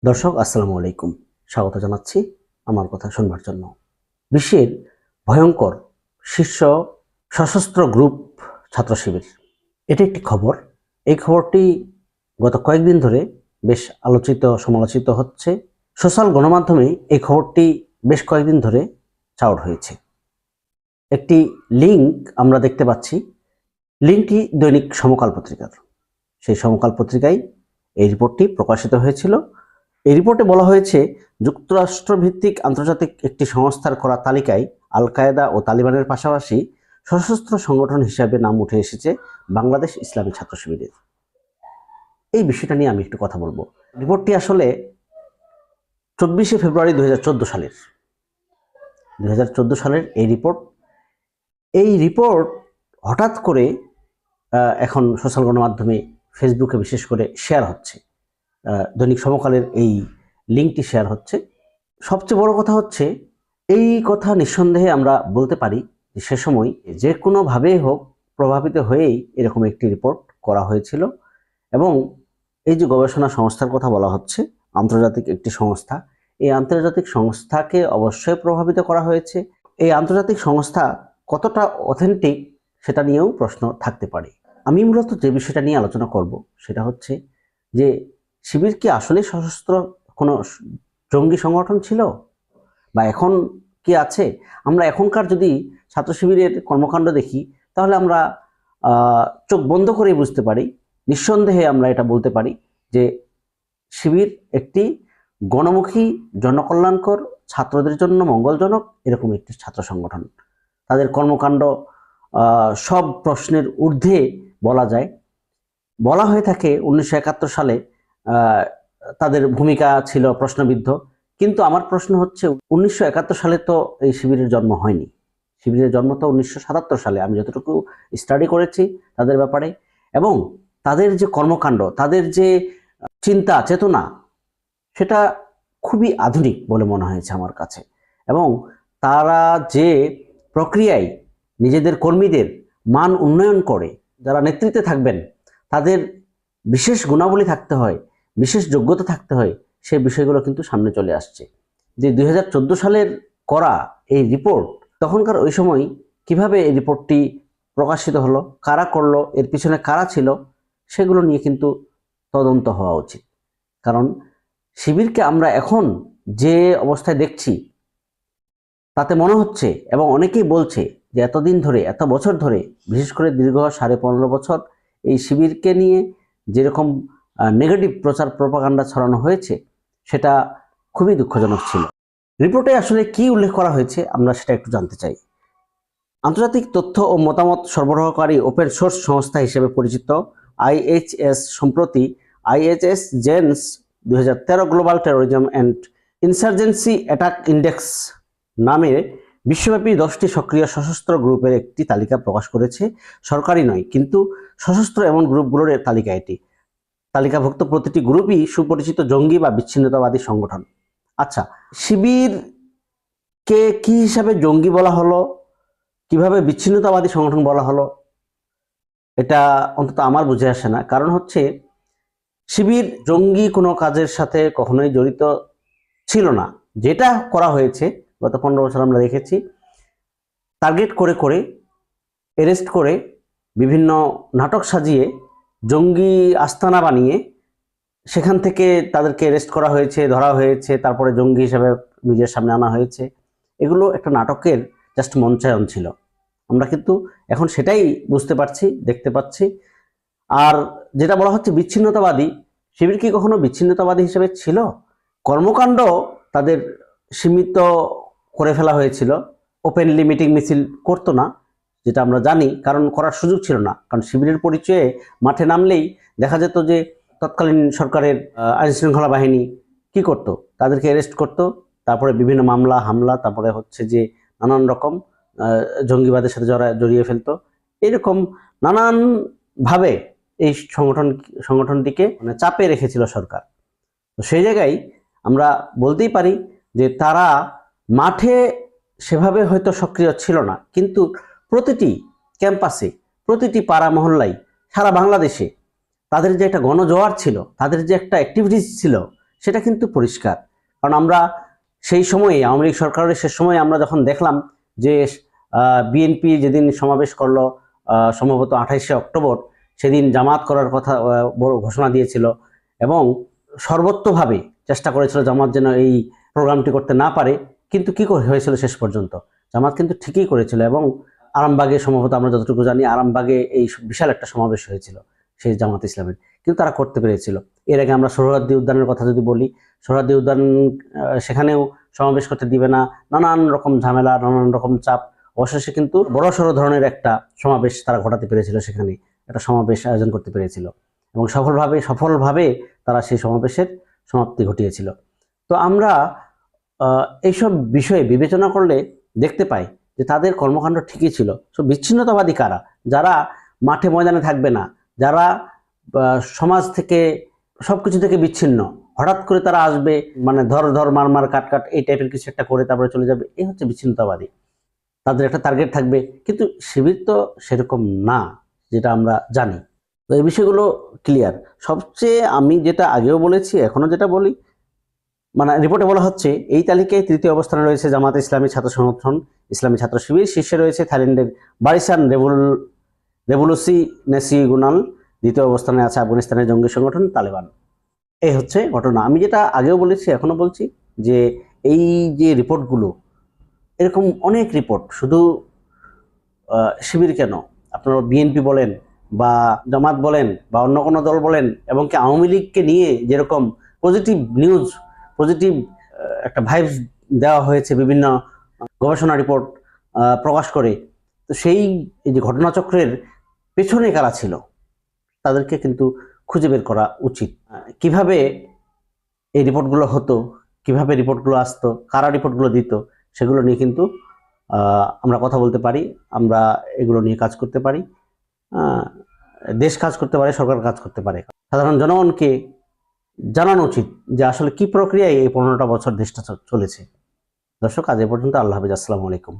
দর্শক আসসালামু আলাইকুম, স্বাগত জানাচ্ছি আমার কথা শুনবার জন্য। বিশ্বের ভয়ঙ্কর শীর্ষ সশস্ত্র গ্রুপ ছাত্র শিবির, এটি একটি খবর। এই খবরটি গত কয়েকদিন ধরে বেশ আলোচিত সমালোচিত হচ্ছে। সোশ্যাল গণমাধ্যমে এই খবরটি বেশ কয়েকদিন ধরে চাউর হয়েছে। একটি লিঙ্ক আমরা দেখতে পাচ্ছি, লিঙ্কটি দৈনিক সমকাল পত্রিকার। সেই সমকাল পত্রিকায় এই রিপোর্টটি প্রকাশিত হয়েছিল। এই রিপোর্টে বলা হয়েছে, যুক্তরাষ্ট্রভিত্তিক আন্তর্জাতিক একটি সংস্থার করা তালিকায় আল কায়েদা ও তালিবানের পাশাপাশি সশস্ত্র সংগঠন হিসাবে নাম উঠে এসেছে বাংলাদেশ ইসলামী ছাত্র শিবিরের। এই বিষয়টা নিয়ে আমি একটু কথা বলবো। রিপোর্টটি আসলে 24শে ফেব্রুয়ারি 2014 সালের 2014 সালের এই রিপোর্ট হঠাৎ করে এখন সোশ্যাল গণমাধ্যমে ফেসবুকে বিশেষ করে শেয়ার হচ্ছে। দৈনিক সমকালের এই লিঙ্কটি শেয়ার হচ্ছে। সবচেয়ে বড় কথা হচ্ছে, এই কথা নিঃসন্দেহে আমরা বলতে পারি যে সে সময় যে কোনোভাবেই হোক প্রভাবিত হয়েই এরকম একটি রিপোর্ট করা হয়েছিল। এবং এই যে গবেষণা সংস্থার কথা বলা হচ্ছে, আন্তর্জাতিক একটি সংস্থা, এই আন্তর্জাতিক সংস্থাকে অবশ্যই প্রভাবিত করা হয়েছে। এই আন্তর্জাতিক সংস্থা কতটা অথেন্টিক সেটা নিয়েও প্রশ্ন থাকতে পারে। আমি মূলত যে বিষয়টা নিয়ে আলোচনা করব সেটা হচ্ছে যে শিবির কি আসলে সশস্ত্র কোনো জঙ্গি সংগঠন ছিল বা এখন কি আছে? আমরা এখনকার যদি ছাত্র শিবিরের কর্মকাণ্ড দেখি তাহলে আমরা চোখ বন্ধ করে বুঝতে পারি, নিঃসন্দেহে আমরা এটা বলতে পারি যে শিবির একটি গণমুখী, জনকল্যাণকর, ছাত্রদের জন্য মঙ্গলজনক এরকম একটি ছাত্র সংগঠন। তাদের কর্মকাণ্ড সব প্রশ্নের ঊর্ধ্বে বলা যায়। বলা হয়ে থাকে 1971 সালে তাদের ভূমিকা ছিল প্রশ্নবিদ্ধ। কিন্তু আমার প্রশ্ন হচ্ছে, 1971 সালে তো এই শিবিরের জন্ম হয়নি। শিবিরের জন্ম তো 1977 সালে, আমি যতটুকু স্টাডি করেছি তাদের ব্যাপারে। এবং তাদের যে কর্মকাণ্ড, তাদের যে চিন্তা চেতনা, সেটা খুবই আধুনিক বলে মনে হয়েছে আমার কাছে। এবং তারা যে প্রক্রিয়ায় নিজেদের কর্মীদের মান উন্নয়ন করে, যারা নেতৃত্বে থাকবেন তাদের বিশেষ গুণাবলী থাকতে হয়, বিশেষ যোগ্যতা থাকতে হয়, সেই বিষয়গুলো কিন্তু সামনে চলে আসছে। যে 2014 সালের করা এই রিপোর্ট, তখনকার ওই সময় কিভাবে এই রিপোর্টটি প্রকাশিত হলো, কারা করলো, এর পিছনে কারা ছিল, সেগুলো নিয়ে কিন্তু তদন্ত হওয়া উচিত। কারণ শিবিরকে আমরা এখন যে অবস্থায় দেখছি তাতে মনে হচ্ছে, এবং অনেকেই বলছে যে এতদিন ধরে, এত বছর ধরে, বিশেষ করে দীর্ঘ 15.5 বছর এই শিবিরকে নিয়ে যেরকম নেগেটিভ প্রচার প্রপাগান্ডা ছড়ানো হয়েছে সেটা খুবই দুঃখজনক ছিল। রিপোর্টে আসলে কি উল্লেখ করা হয়েছে আমরা সেটা একটু জানতে চাই। আন্তর্জাতিক তথ্য ও মতামত সরবরাহকারী ওপেন সোর্স সংস্থা হিসেবে পরিচিত আইএইচএস সম্প্রতি IHS Jane's 2013 global terrorism and insurgency attack index নামে বিশ্বব্যাপী 10টি সক্রিয় সশস্ত্র গ্রুপের একটি তালিকা প্রকাশ করেছে। সরকারি নয়, কিন্তু সশস্ত্র এমন গ্রুপগুলোর তালিকা এটি। তালিকাভুক্ত প্রতিটি গ্রুপই সুপরিচিত জঙ্গি বা বিচ্ছিন্নতাবাদী সংগঠন। আচ্ছা, শিবিরকে কি হিসাবে জঙ্গি বলা হলো, কিভাবে বিচ্ছিন্নতাবাদী সংগঠন বলা হলো, এটা অন্তত আমার বুঝে আসে না। কারণ হচ্ছে, শিবির জঙ্গি কোনো কাজের সাথে কখনোই জড়িত ছিল না। যেটা করা হয়েছে গত 15 বছর আমরা দেখেছি, টার্গেট করে করে, অ্যারেস্ট করে, বিভিন্ন নাটক সাজিয়ে, জঙ্গি আস্তানা বানিয়ে সেখান থেকে তাদেরকে অ্যারেস্ট করা হয়েছে, ধরা হয়েছে, তারপরে জঙ্গি হিসেবে নিজের সামনে আনা হয়েছে। এগুলো একটা নাটকের জাস্ট মঞ্চায়ন ছিল। আমরা কিন্তু এখন সেটাই বুঝতে পারছি, দেখতে পাচ্ছি। আর যেটা বলা হচ্ছে বিচ্ছিন্নতাবাদী, শিবির কি কখনো বিচ্ছিন্নতাবাদী হিসেবে ছিল? কর্মকাণ্ড তাদের সীমিত করে ফেলা হয়েছিল, ওপেনলি মিটিং মিছিল করতো না, যেটা আমরা জানি, কারণ করার সুযোগ ছিল না। কারণ শিবিরের পরিচয়ে মাঠে নামলেই দেখা যেত যে তৎকালীন সরকারের আইনশৃঙ্খলা বাহিনী কি করতো, তাদেরকে অ্যারেস্ট করতো, তারপরে বিভিন্ন মামলা হামলা, তারপরে হচ্ছে যে নানান রকম জঙ্গিবাদের সাথে জড়িয়ে ফেলতো। এরকম নানানভাবে এই সংগঠনটিকে মানে চাপে রেখেছিল সরকার। তো সেই জায়গায় আমরা বলতেই পারি যে তারা মাঠে সেভাবে হয়তো সক্রিয় ছিল না, কিন্তু প্রতিটি ক্যাম্পাসে, প্রতিটি পাড়া মহল্লায়, সারা বাংলাদেশে তাদের যে একটা গণজোয়ার ছিল, তাদের যে একটা অ্যাক্টিভিটিস ছিল, সেটা কিন্তু পরিষ্কার। কারণ আমরা সেই সময়ে আওয়ামী লীগ সরকারের শেষ সময়ে আমরা যখন দেখলাম যে বিএনপি যেদিন সমাবেশ করলো সম্ভবত 28শে অক্টোবর, সেদিন জামাত করার কথা বড় ঘোষণা দিয়েছিল এবং সর্বত্রভাবে চেষ্টা করেছিল জামাত যেন এই প্রোগ্রামটি করতে না পারে। কিন্তু কি হয়েছিল শেষ পর্যন্ত? জামাত কিন্তু ঠিকই করেছিল এবং আরামবাগে সম্ভবত আমরা যতটুকু জানি আরামবাগে এই বিশাল একটা সমাবেশ হয়েছিল সেই জামাত ইসলামের, কিন্তু তারা করতে পেরেছিল। এর আগে আমরা সোহরাওয়ার্দী উদ্যানের কথা যদি বলি, সোহরাওয়ার্দী উদ্যান সেখানেও সমাবেশ করতে দিবে না, নানান রকম ঝামেলা, নানান রকম চাপ, অবশেষে কিন্তু বড়সড় ধরনের একটা সমাবেশ তারা ঘটাতে পেরেছিল, সেখানে একটা সমাবেশ আয়োজন করতে পেরেছিল এবং সফলভাবে তারা সেই সমাবেশের সমাপ্তি ঘটিয়েছিল। তো আমরা এইসব বিষয়ে বিবেচনা করলে দেখতে পাই যে তাদের কর্মকাণ্ড ঠিকই ছিল। সব বিচ্ছিন্নতাবাদী কারা? যারা মাঠে ময়দানে থাকবে না, যারা সমাজ থেকে সবকিছু থেকে বিচ্ছিন্ন, হঠাৎ করে তারা আসবে, মানে ধর মার কাট এই টাইপের কিছু একটা করে তারপরে চলে যাবে, এই হচ্ছে বিচ্ছিন্নতাবাদী। তাদের একটা টার্গেট থাকবে, কিন্তু শিবির তো সেরকম না, যেটা আমরা জানি। তো এই বিষয়গুলো ক্লিয়ার। সবচেয়ে আমি যেটা আগেও বলেছি, এখনো যেটা বলি, মানে রিপোর্টে বলা হচ্ছে এই তালিকায় তৃতীয় অবস্থানে রয়েছে জামাত ইসলামী ছাত্র সংগঠন, ইসলামী ছাত্র শিবির। শীর্ষে রয়েছে থাইল্যান্ডের বারিসান রেভুলুসি নেসিগুনাল। দ্বিতীয় অবস্থানে আছে আফগানিস্তানের জঙ্গি সংগঠন তালেবান। এই হচ্ছে ঘটনা। আমি যেটা আগেও বলেছি, এখনো বলছি, যে এই যে রিপোর্টগুলো, এরকম অনেক রিপোর্ট, শুধু শিবির কেন, আপনারা বিএনপি বলেন বা জামাত বলেন বা অন্য কোনো দল বলেন, এবং কি আওয়ামী লীগকে নিয়ে যেরকম পজিটিভ নিউজ, পজিটিভ একটা ভাইবস দেওয়া হয়েছে বিভিন্ন গবেষণা রিপোর্ট প্রকাশ করে, তো সেই এই যে ঘটনাচক্রের পেছনে কারা ছিল তাদেরকে কিন্তু খুঁজে বের করা উচিত। কিভাবে এই রিপোর্টগুলো হতো, কিভাবে রিপোর্টগুলো আসতো, কারা রিপোর্টগুলো দিত, সেগুলো নিয়ে কিন্তু আমরা কথা বলতে পারি, আমরা এগুলো নিয়ে কাজ করতে পারি, দেশ কাজ করতে পারে, সরকার কাজ করতে পারে। সাধারণ জনগণকে জানানো উচিত যে আসলে কি প্রক্রিয়ায় এই 15টা বছর দেশটা চলেছে। দর্শক, আজ এ পর্যন্ত। আল্লাহ হাফেজ, আসসালামু আলাইকুম।